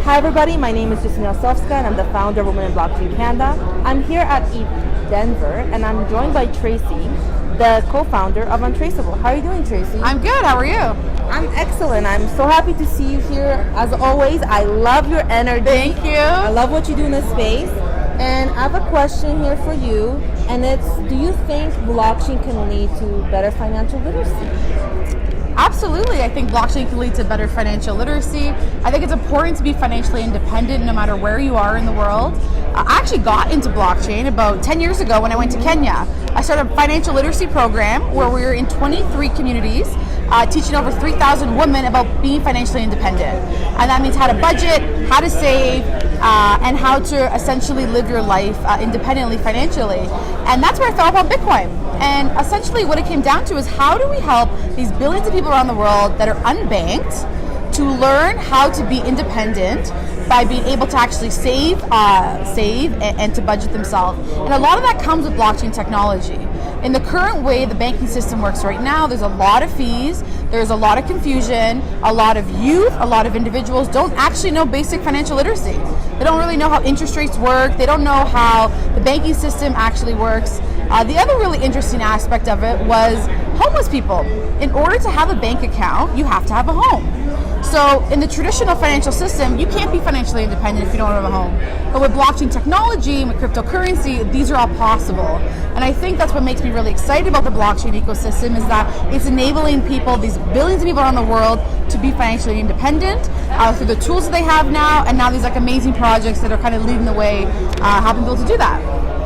Hi everybody, my name is Justyna Osowska and I'm the founder of Women in Blockchain Canada. I'm here at ETHDenver and I'm joined by Tracy, the co-founder of Untraceable. How are you doing, Tracy? I'm good, how are you? I'm excellent. I'm so happy to see you here. As always, I love your energy. Thank you. I love what you do in this space. And I have a question here for you, and it's, do you think blockchain can lead to better financial literacy? Absolutely, I think blockchain can lead to better financial literacy. I think it's important to be financially independent no matter where you are in the world. I actually got into blockchain about 10 years ago when I went to Kenya. I started a financial literacy program where we were in 23 communities teaching over 3,000 women about being financially independent. And that means how to budget, how to save, and how to essentially live your life independently financially. And that's where I thought about Bitcoin. And essentially what it came down to is how do we help these billions of people around the world that are unbanked to learn how to be independent by being able to actually save and to budget themselves. And a lot of that comes with blockchain technology. In the current way the banking system works right now, there's a lot of fees, there's a lot of confusion, a lot of youth, a lot of individuals don't actually know basic financial literacy. They don't really know how interest rates work, they don't know how the banking system actually works. The other really interesting aspect of it was homeless people. In order to have a bank account, you have to have a home. So in the traditional financial system, you can't be financially independent if you don't have a home. But with blockchain technology and with cryptocurrency, these are all possible. And I think that's what makes me really excited about the blockchain ecosystem, is that it's enabling people, these billions of people around the world, to be financially independent through the tools that they have now, and now these like amazing projects that are kind of leading the way, helping people to do that.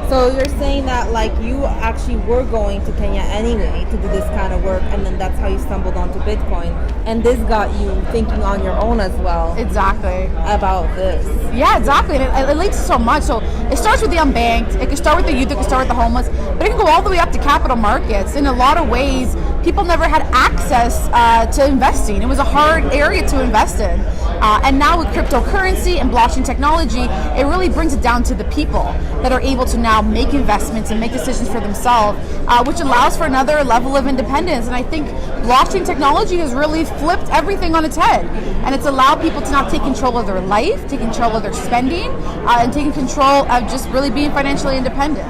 So you're saying that like you actually were going to Kenya anyway to do this kind of work, and then that's how you stumbled onto Bitcoin, and this got you thinking on your own as well. Exactly. About this. Yeah, exactly. And it leads to so much. So it starts with the unbanked, it can start with the youth, it can start with the homeless, but it can go all the way up to capital markets. In a lot of ways, people never had access to investing. It was a hard area to invest in. And now with cryptocurrency and blockchain technology, it really brings it down to the people that are able to now make investments and make decisions for themselves, which allows for another level of independence. And I think blockchain technology has really flipped everything on its head. And it's allowed people to now take control of their life, take control of their spending, and taking control of just really being financially independent.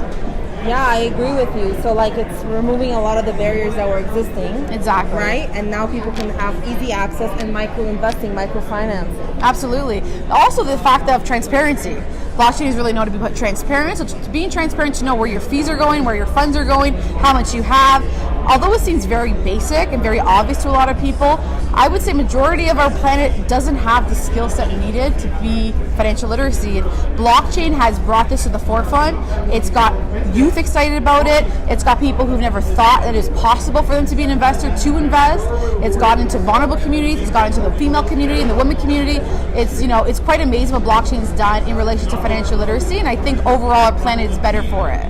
Yeah, I agree with you. So like it's removing a lot of the barriers that were existing. Exactly. Right? And now people can have easy access and micro-investing, microfinancing. Absolutely. Also the fact of transparency. Blockchain is really known to be transparent, so being transparent to know where your fees are going, where your funds are going, how much you have. Although it seems very basic and very obvious to a lot of people, I would say majority of our planet doesn't have the skill set needed to be financial literacy. And blockchain has brought this to the forefront. It's got youth excited about it. It's got people who've never thought that it's possible for them to be an investor to invest. It's got into vulnerable communities. It's got into the female community and the women community. It's quite amazing what blockchain has done in relation to financial literacy, and I think overall our planet is better for it.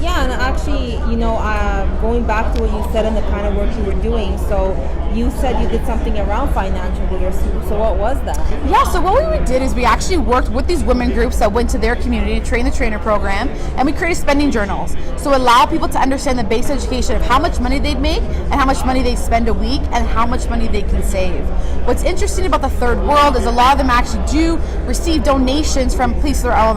Yeah, and actually, going back to what you said and the kind of work you were doing, so you said you did something around financial literacy, so what was that? Yeah, so what we did is we actually worked with these women groups that went to their community to train the trainer program, and we created spending journals. So allow people to understand the basic education of how much money they'd make and how much money they spend a week and how much money they can save. What's interesting about the third world is a lot of them actually do receive donations from police around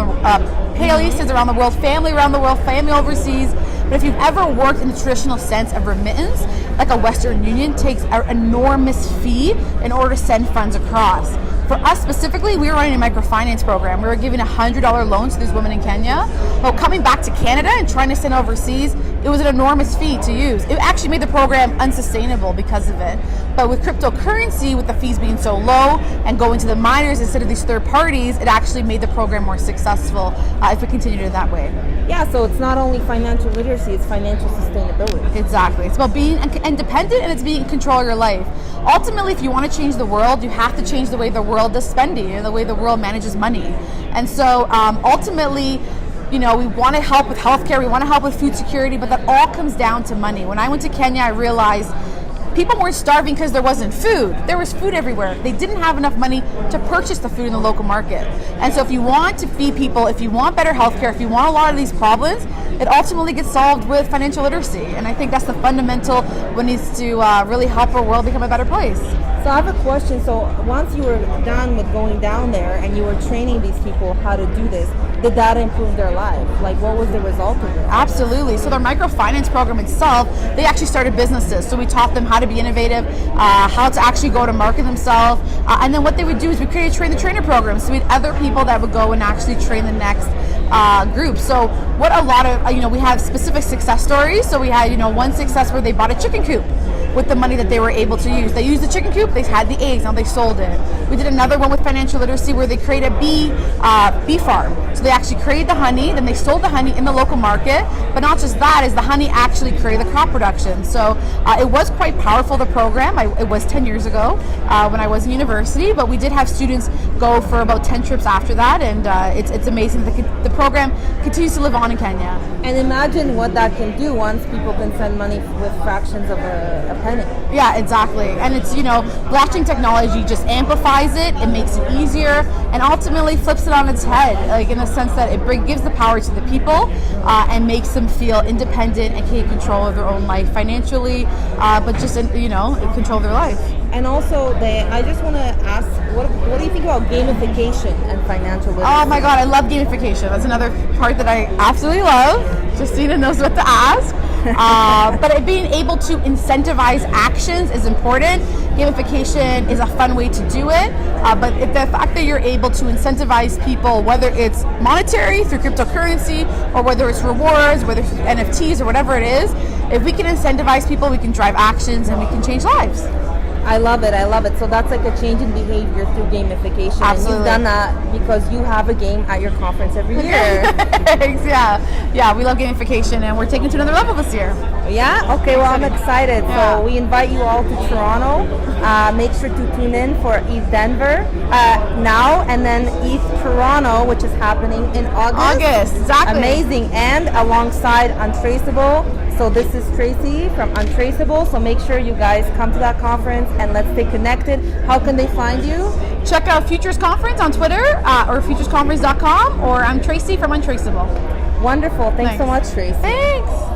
paleoceans around the world, family around the world, family overseas. But if you've ever worked in the traditional sense of remittance, like a Western Union takes an enormous fee in order to send funds across. For us specifically, we were running a microfinance program. We were giving $100 loans to these women in Kenya. But coming back to Canada and trying to send overseas, it was an enormous fee to use. It actually made the program unsustainable because of it. But with cryptocurrency, with the fees being so low and going to the miners instead of these third parties, it actually made the program more successful if we continued it that way. Yeah, so it's not only financial literacy, it's financial sustainability. Exactly. It's about being independent and it's being in control of your life. Ultimately, if you want to change the world, you have to change the way the world does spending and the way the world manages money. And so ultimately, we want to help with healthcare, we want to help with food security, but that all comes down to money. When I went to Kenya, I realized people weren't starving because there wasn't food. There was food everywhere. They didn't have enough money to purchase the food in the local market. And so if you want to feed people, if you want better healthcare, if you want a lot of these problems, it ultimately gets solved with financial literacy. And I think that's the fundamental what needs to really help our world become a better place. So I have a question. So once you were done with going down there and you were training these people how to do this, did that improve their life? Like, what was the result of it? Absolutely. So their microfinance program itself, they actually started businesses. So we taught them how to be innovative, how to actually go to market themselves. And then what they would do is we created a train-the-trainer program. So we had other people that would go and actually train the next group. So what a lot of, we have specific success stories. So we had, one success where they bought a chicken coop with the money that they were able to use. They used the chicken coop, they had the eggs, now they sold it. We did another one with financial literacy where they created a bee farm. So they actually created the honey, then they sold the honey in the local market, but not just that, is the honey actually created the crop production. So it was quite powerful, the program. It was 10 years ago when I was in university, but we did have students go for about 10 trips after that, and it's amazing that the program continues to live on in Kenya. And imagine what that can do once people can send money with fractions of a penny. Yeah, exactly. And it's, blockchain technology just amplifies it, it makes it easier, and ultimately flips it on its head, like in the sense that it gives the power to the people and makes them feel independent and take control of their own life financially, but just, control their life. And also, I just want to ask, what do you think about gamification and financial literacy? Oh my God, I love gamification. That's another part that I absolutely love. Justyna knows what to ask. But being able to incentivize actions is important. Gamification is a fun way to do it. But the fact that you're able to incentivize people, whether it's monetary through cryptocurrency, or whether it's rewards, whether it's NFTs or whatever it is, if we can incentivize people, we can drive actions and we can change lives. I love it. So that's like a change in behavior through gamification. Absolutely. And you've done that because you have a game at your conference every year. Thanks, yeah, we love gamification and we're taking it to another level this year. Yeah? Okay, well, I'm excited. Yeah. So we invite you all to Toronto. Make sure to tune in for ETHDenver now, and then ETH Toronto, which is happening in August. Exactly. Amazing. And alongside Untraceable. So this is Tracy from Untraceable. So make sure you guys come to that conference and let's stay connected. How can they find you? Check out Futures Conference on Twitter or futuresconference.com, or I'm Tracy from Untraceable. Wonderful. Thanks so much, Tracy. Thanks.